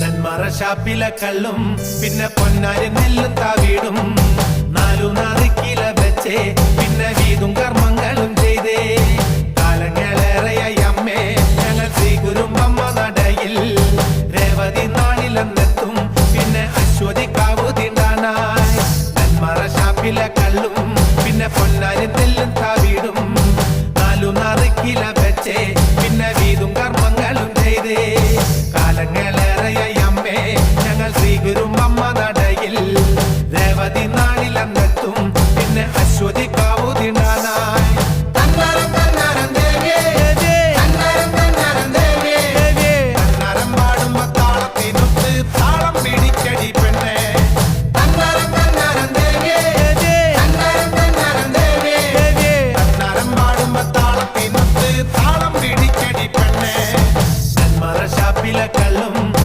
നെന്മറ ഷാപ്പിലെ കള്ളും പിന്നെ പൊന്നാരി നെല്ലും താവീടും നാലു നാറിക്കില വെച്ചേ പിന്നെ വീതും കർമ്മങ്ങളും ചെയ്തേ കാലങ്ങളേറെയായി അമ്മേ ഞങ്ങൾ ശ്രീകുരുമ്പമ്മ നടയിൽ രേവതി നാളിലെന്നെത്തും പിന്നെ അശ്വതി കാവു തീണ്ടാനായി നെന്മറ ഷാപ്പിലെ കള്ളും പിന്നെ പൊന്നാരി